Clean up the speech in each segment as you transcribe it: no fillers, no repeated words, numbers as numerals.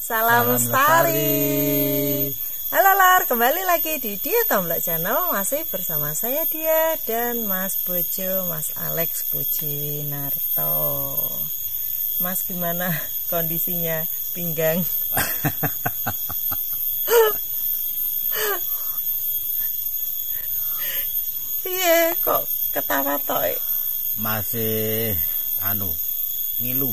Salam lestari. Halo Lar, kembali lagi di Dia Tomblok Channel. Masih bersama saya Dia dan Mas Bojo, Mas Alex Pujiwinarto. Mas, gimana kondisinya pinggang? Iya, kok ketawa tok? Masih ngilu.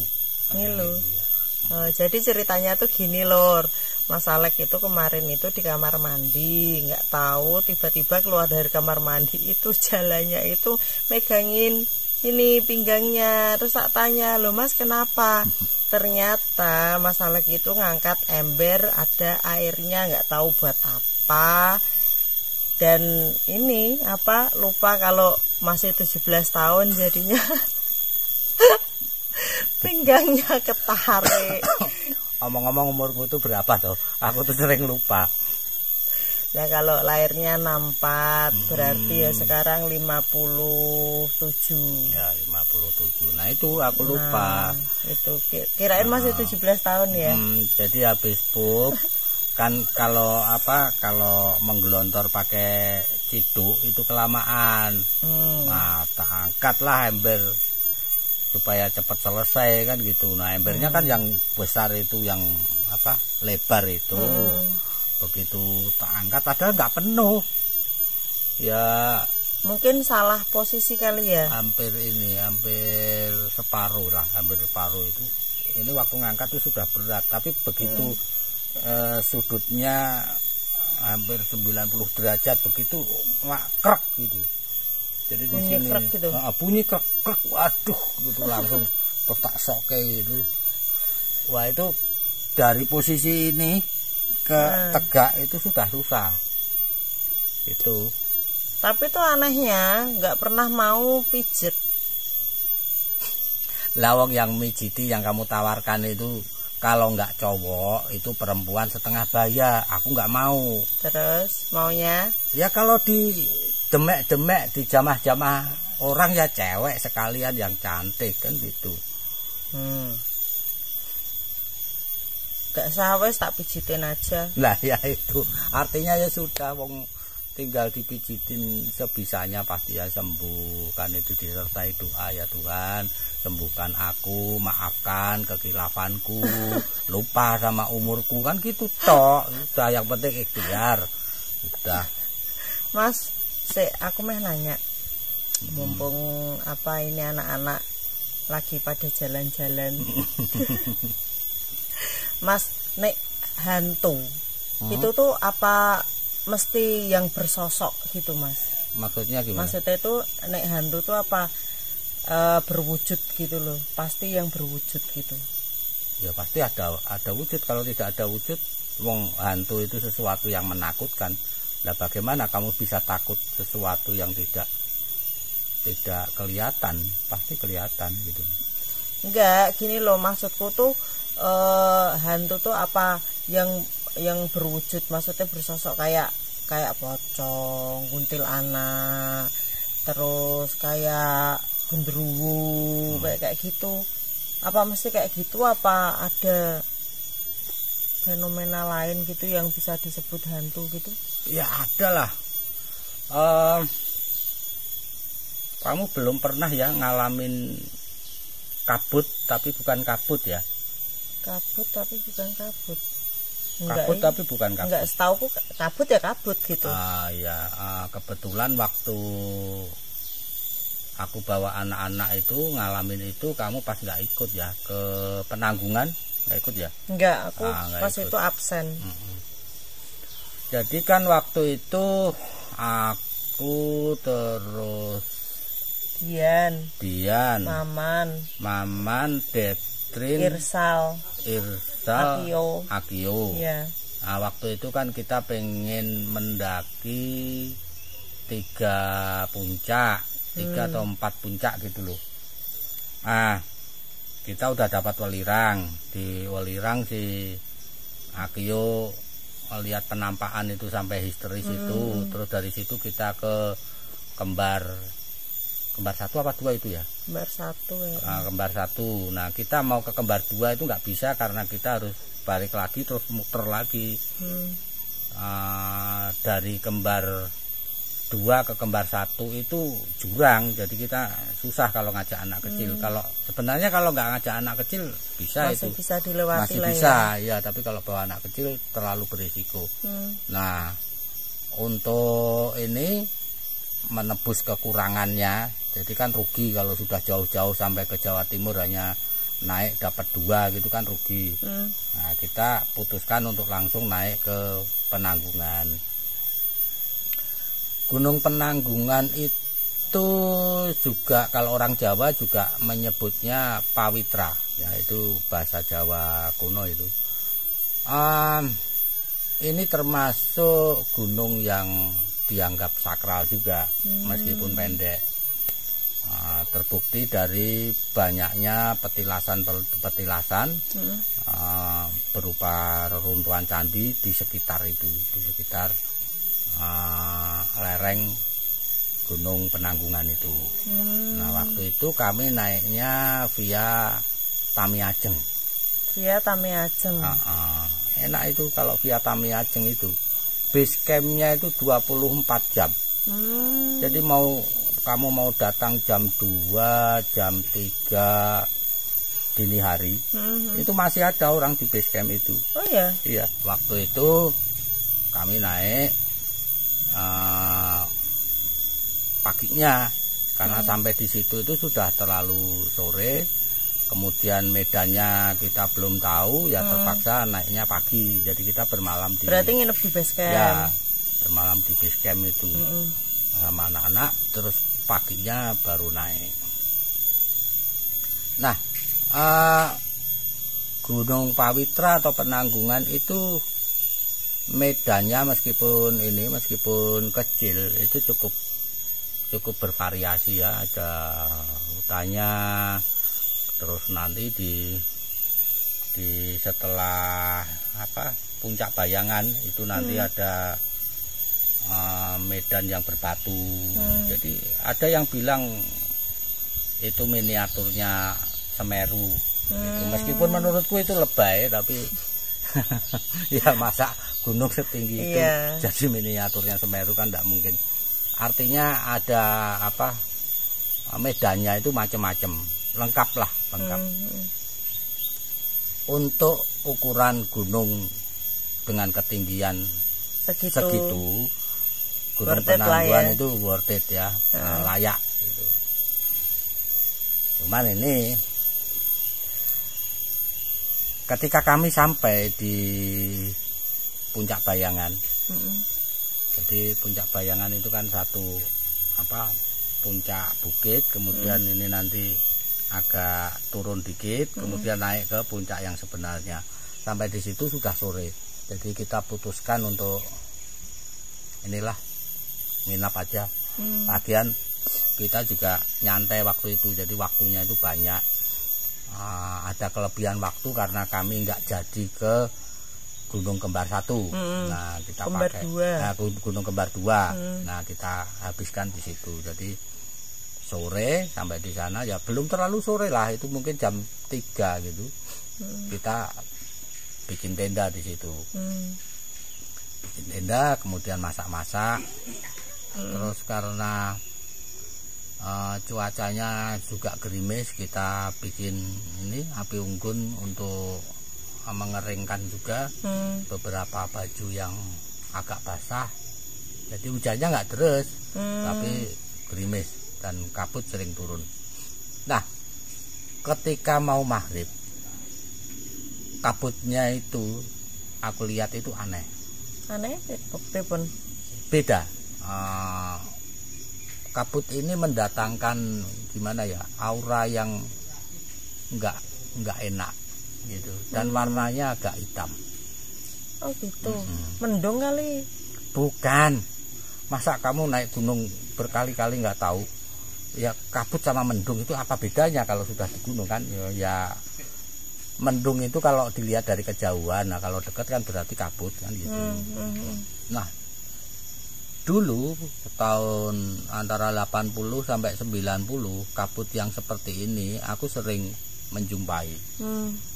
Oh, jadi ceritanya tuh gini Lor, Mas Alex itu kemarin itu di kamar mandi, nggak tahu tiba-tiba keluar dari kamar mandi itu jalannya itu megangin ini pinggangnya. Terus tak tanya, loh Mas kenapa? Ternyata Mas Alex itu ngangkat ember, ada airnya, nggak tahu buat apa. Dan ini lupa kalau masih 17 tahun jadinya pinggangnya ketarik. Omong-omong umurku itu berapa tuh? Aku tuh sering lupa. Ya kalau lahirnya 64 berarti ya sekarang 57. Ya 57. Nah itu aku lupa. Itu kirain masih 17 tahun ya. Jadi habis pup kan kalau menggelontor pakai ciduk itu kelamaan. Nah tak angkatlah ember supaya cepat selesai kan gitu. Nah embernya kan yang besar itu, yang lebar itu. Begitu tak angkat padahal nggak penuh ya, mungkin salah posisi kali ya. Hampir separuh itu. Ini waktu ngangkat itu sudah berat, tapi begitu sudutnya hampir 90 derajat begitu krek gitu. Jadi di sini gitu. Bunyi krek, waduh gitu langsung terus tak soke gitu. Wah itu dari posisi ini ke tegak itu sudah susah. Itu. Tapi tuh anehnya nggak pernah mau pijet. Lawang yang mijiti yang kamu tawarkan itu kalau nggak cowok itu perempuan setengah baya. Aku nggak mau. Terus maunya? Ya kalau di demek-demek di jamah-jamah orang ya cewek sekalian yang cantik kan gitu. Gak sawes tak pijitin aja. Lah ya itu artinya ya sudah, wong tinggal dipijitin sebisanya pasti ya sembuh kan. Itu disertai doa, ya Tuhan sembuhkan aku, maafkan kekilafanku, lupa sama umurku kan gitu tok. Udah yang penting ikhtiar. Udah. Mas, aku mah nanya, mumpung ini anak-anak lagi pada jalan-jalan. Mas, nek hantu itu tuh apa mesti yang bersosok gitu Mas? Maksudnya gimana? Maksudnya itu nek hantu tuh apa berwujud gitu loh? Pasti yang berwujud gitu. Ya pasti ada wujud. Kalau tidak ada wujud, wong hantu itu sesuatu yang menakutkan. Nah bagaimana kamu bisa takut sesuatu yang tidak kelihatan? Pasti kelihatan gitu. Enggak, gini loh maksudku tuh hantu tuh apa yang berwujud, maksudnya bersosok kayak pocong, kuntilanak, terus kayak genderuwo, kayak gitu. Apa mesti kayak gitu, apa ada fenomena lain gitu yang bisa disebut hantu gitu? Ya ada lah. Kamu belum pernah ya ngalamin kabut tapi bukan kabut ya? Kabut tapi bukan kabut. Kabut tapi bukan kabut. Enggak, setauku kabut ya kabut gitu. Kebetulan waktu aku bawa anak-anak itu ngalamin itu, kamu pas nggak ikut ya ke Penanggungan, nggak ikut ya? Enggak, aku pas ikut. Itu absen. Jadi kan waktu itu aku terus Dian, Maman, Detrin, Irsal, Akio. Ya. Nah, waktu itu kan kita pengen mendaki 3 puncak, 3 atau 4 puncak gitu loh. Nah, kita udah dapat welirang. Di welirang si Akio lihat penampakan itu sampai histeris itu. Terus dari situ kita ke Kembar. kembar 1 apa 2 itu ya? Kembar 1 ya. Nah, kembar 1. Nah, kita mau ke kembar 2 itu nggak bisa karena kita harus balik lagi terus muter lagi. Dari kembar 2 ke kembar 1 itu jurang, jadi kita susah kalau ngajak anak kecil. Kalau sebenarnya kalau nggak ngajak anak kecil bisa, masih itu bisa dilewati masih lah bisa ya, tapi kalau bawa anak kecil terlalu berisiko. Nah, untuk ini menebus kekurangannya, jadi kan rugi kalau sudah jauh-jauh sampai ke Jawa Timur hanya naik dapat 2 gitu kan rugi. Nah, kita putuskan untuk langsung naik ke Penanggungan. Gunung Penanggungan itu juga kalau orang Jawa juga menyebutnya Pawitra, ya itu bahasa Jawa kuno itu. Ini termasuk gunung yang dianggap sakral juga, meskipun pendek. Terbukti dari banyaknya petilasan berupa reruntuhan candi di sekitar itu, di sekitar lereng Gunung Penanggungan itu. Nah, waktu itu kami naiknya via Tamiajeng. Via Tamiajeng. Enak itu kalau via Tamiajeng itu. Base campnya itu 24 jam. Jadi kamu mau datang jam 2, jam 3 dini hari, itu masih ada orang di base camp itu. Oh ya? Iya, waktu itu kami naik paginya karena sampai di situ itu sudah terlalu sore, kemudian medannya kita belum tahu, ya terpaksa naiknya pagi, jadi kita bermalam di. Berarti nginep di base camp? Ya, bermalam di base camp itu sama anak-anak, terus paginya baru naik. Nah, Gunung Pawitra atau Penanggungan itu medannya meskipun kecil itu cukup bervariasi ya, ada hutannya, terus nanti di setelah Puncak Bayangan itu nanti ada medan yang berbatu. Jadi ada yang bilang itu miniaturnya Semeru gitu. Meskipun menurutku itu lebay, tapi ya masa gunung setinggi itu jadi miniaturnya Semeru kan tidak mungkin. Artinya ada medannya itu macam-macam, lengkap. Untuk ukuran gunung dengan ketinggian segitu Gunung Penanggungan itu worth it ya, layak gitu. Cuman ini ketika kami sampai di Puncak Bayangan, jadi Puncak Bayangan itu kan satu puncak bukit, kemudian ini nanti agak turun dikit, kemudian naik ke puncak yang sebenarnya. Sampai di situ sudah sore, jadi kita putuskan untuk nginap aja. Lagian kita juga nyantai waktu itu, jadi waktunya itu banyak. Ada kelebihan waktu karena kami nggak jadi ke Gunung Kembar 1. Nah, kita pakai Gunung Kembar 2. Nah, kita habiskan di situ. Jadi sore sampai di sana, ya belum terlalu sore lah, itu mungkin jam 3 gitu. Kita bikin tenda di situ. Bikin tenda, kemudian masak-masak. Terus karena cuacanya juga gerimis, kita bikin api unggun untuk mengeringkan juga beberapa baju yang agak basah. Jadi hujannya nggak deras, tapi gerimis dan kabut sering turun. Nah, ketika mau maghrib, kabutnya itu aku lihat itu aneh. Beda. Kabut ini mendatangkan gimana ya, aura yang nggak enak gitu, dan warnanya agak hitam. Oh gitu. Mendung kali? Bukan. Masa kamu naik gunung berkali-kali nggak tahu ya kabut sama mendung itu apa bedanya kalau sudah di gunung kan? Ya mendung itu kalau dilihat dari kejauhan, nah kalau dekat kan berarti kabut kan gitu. Nah, dulu tahun antara 80 sampai 90 kabut yang seperti ini aku sering menjumpai.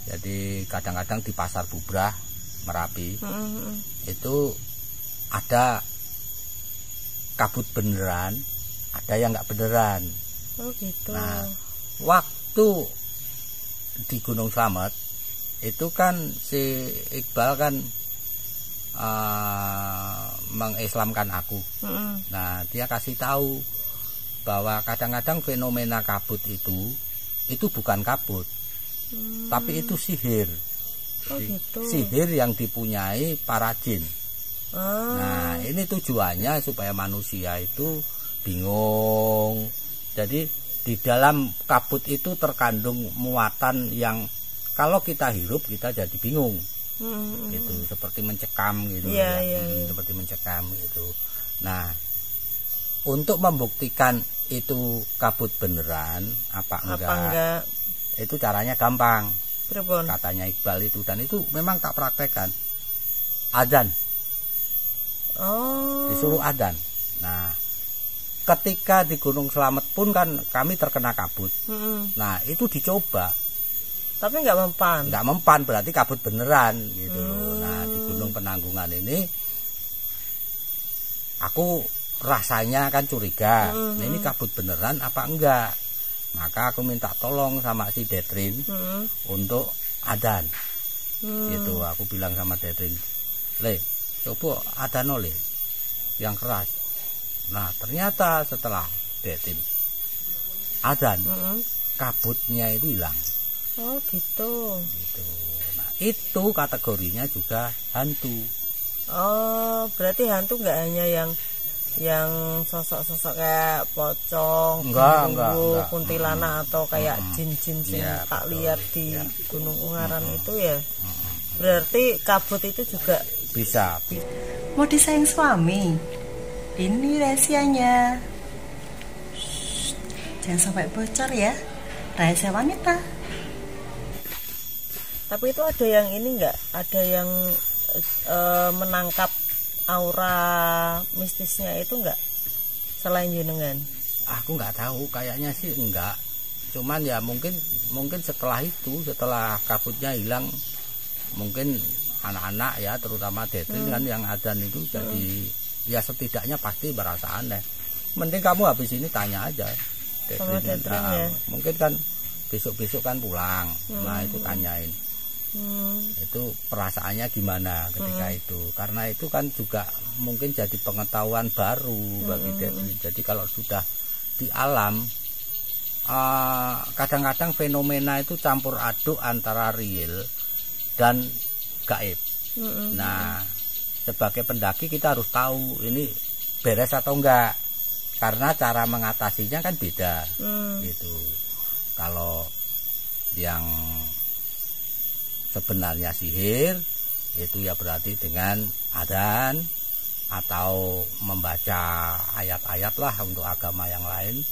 Jadi kadang-kadang di pasar Bubrah Merapi itu ada kabut beneran, ada yang nggak beneran. Oh gitu. Nah, waktu di Gunung Slamet itu kan si Iqbal kan mengislamkan aku. Nah, dia kasih tahu bahwa kadang-kadang fenomena kabut itu bukan kabut, tapi itu sihir. Oh gitu. Sihir yang dipunyai para jin. Nah, ini tujuannya supaya manusia itu bingung. Jadi di dalam kabut itu terkandung muatan yang kalau kita hirup kita jadi bingung. Gitu, seperti mencekam gitu. Seperti mencekam gitu. Nah, untuk membuktikan itu kabut beneran apa enggak, itu caranya gampang. Pripun? Katanya Iqbal itu, dan itu memang tak praktekkan. Adzan. Disuruh adzan. Nah, ketika di Gunung Slamet pun kan kami terkena kabut. Nah, itu dicoba. Tapi nggak mempan. Nggak mempan, berarti kabut beneran gitu loh. Nah, di Gunung Penanggungan ini aku rasanya kan curiga. Nah, ini kabut beneran apa enggak? Maka aku minta tolong sama si Detrin untuk adzan. Gitu, aku bilang sama Detrin, "Le, coba adzan oleh yang keras." Nah, ternyata setelah Detrin adzan, kabutnya itu hilang. Oh gitu. Nah, itu kategorinya juga hantu. Oh, berarti hantu nggak hanya yang sosok-sosok kayak pocong, enggak. kuntilanak atau kayak jin-jin yang tak lihat di Gunung Ungaran itu ya. Berarti kabut itu juga bisa. Mau disayang suami. Ini rahasianya. Jangan sampai bocor ya. Rahasia wanita. Tapi itu ada yang ini enggak? Ada yang menangkap aura mistisnya itu enggak? Selain jenengan? Aku nggak tahu, kayaknya sih enggak. Cuman ya mungkin setelah itu, setelah kabutnya hilang, mungkin anak-anak ya, terutama Detrin kan yang adzan itu jadi ya setidaknya pasti merasa aneh. Mending kamu habis ini tanya aja Detrin, ya. Mungkin kan besok-besok kan pulang. Nah, itu tanyain. Itu perasaannya gimana ketika itu, karena itu kan juga mungkin jadi pengetahuan baru bagi Detrin. Jadi kalau sudah di alam, kadang-kadang fenomena itu campur aduk antara real dan gaib. Nah, sebagai pendaki kita harus tahu ini beres atau enggak, karena cara mengatasinya kan beda. Gitu. Kalau yang sebenarnya sihir itu ya berarti dengan adzan atau membaca ayat-ayat lah untuk agama yang lain.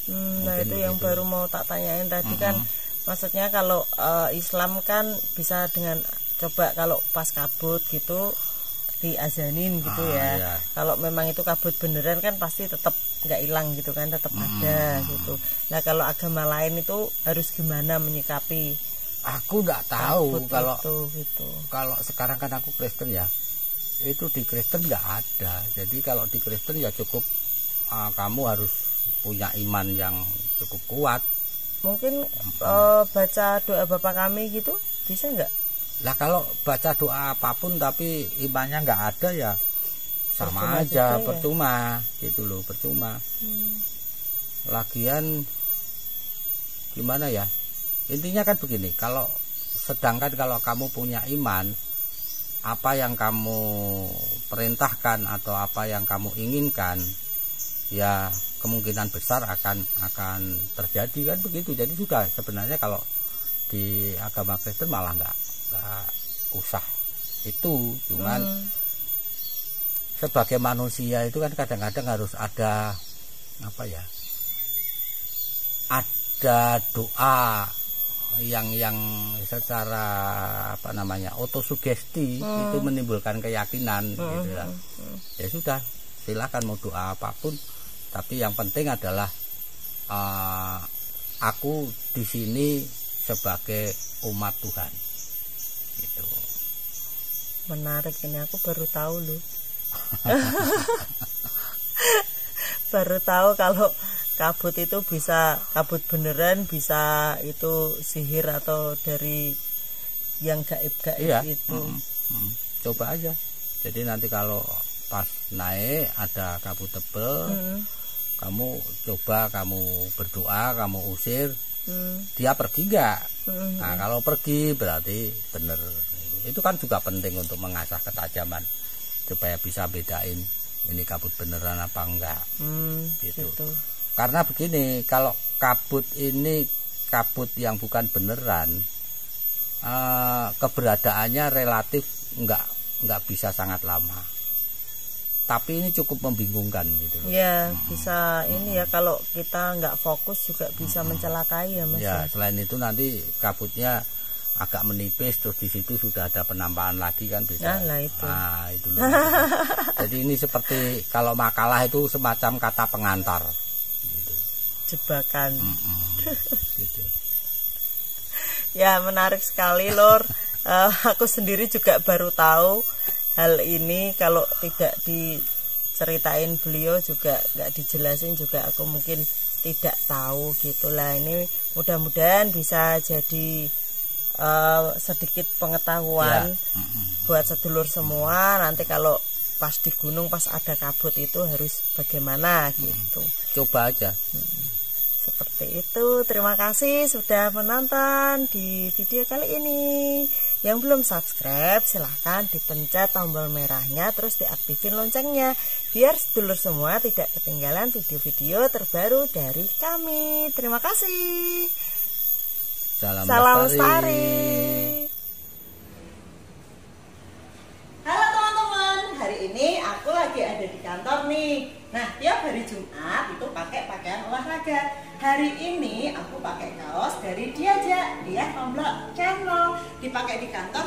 Nah, itu yang baru mau tak tanyain tadi kan, maksudnya kalau Islam kan bisa dengan coba kalau pas kabut gitu diazanin gitu ya. Iya. Kalau memang itu kabut beneran kan pasti tetap nggak hilang gitu kan, tetap ada gitu. Nah, kalau agama lain itu harus gimana menyikapi? Aku nggak tahu kalau itu, gitu. Kalau sekarang kan aku Kristen ya, itu di Kristen nggak ada. Jadi kalau di Kristen ya cukup kamu harus punya iman yang cukup kuat. Mungkin baca doa Bapa Kami gitu bisa nggak? Lah kalau baca doa apapun tapi imannya nggak ada ya sama aja, percuma ya? Gitu loh, percuma. Lagian gimana ya? Intinya kan begini, kalau kamu punya iman, apa yang kamu perintahkan atau apa yang kamu inginkan, ya kemungkinan besar akan terjadi kan begitu. Jadi sudah, sebenarnya kalau di agama Kristen malah nggak usah itu, cuman sebagai manusia itu kan kadang-kadang harus ada apa ya? Ada doa yang secara apa namanya otosugesti itu menimbulkan keyakinan gitu ya. Ya sudah, Silahkan mau doa apapun, tapi yang penting adalah aku di sini sebagai umat Tuhan. Gitu. Menarik, ini aku baru tahu loh. Baru tahu kalau kabut itu bisa kabut beneran, bisa itu sihir atau dari yang gaib-gaib. Iya. Itu. Coba aja. Jadi nanti kalau pas naik ada kabut tebel, kamu coba, kamu berdoa, kamu usir, dia pergi enggak? Nah, kalau pergi berarti bener. Itu kan juga penting untuk mengasah ketajaman supaya bisa bedain ini kabut beneran apa enggak. Gitu. Karena begini, kalau kabut ini kabut yang bukan beneran, keberadaannya relatif enggak bisa sangat lama. Tapi ini cukup membingungkan gitu. Ya, bisa ini ya, kalau kita nggak fokus juga bisa mencelakai ya, Mas. Ya, selain itu nanti kabutnya agak menipis, terus di situ sudah ada penampakan lagi kan bisa. Nah, itu. Nah, itu loh. Jadi ini seperti kalau makalah itu semacam kata pengantar gitu. Jebakan. Gitu. Ya, menarik sekali, Lur. Aku sendiri juga baru tahu hal ini, kalau tidak diceritain beliau juga nggak dijelasin juga aku mungkin tidak tahu gitulah. Ini mudah-mudahan bisa jadi sedikit pengetahuan buat sedulur semua. Nanti kalau pas di gunung pas ada kabut itu harus bagaimana gitu. Coba aja. Seperti itu. Terima kasih sudah menonton di video kali ini. Yang belum subscribe silahkan dipencet tombol merahnya, terus diaktifin loncengnya biar sedulur semua tidak ketinggalan video-video terbaru dari kami. Terima kasih. Salam lestari. Halo teman-teman, hari ini aku lagi ada di kantor nih. Nah, tiap hari Jumat itu pakai pakaian olahraga. Hari ini aku pakai kaos dari Diajak, dia Komplok Channel. Dipakai di kantor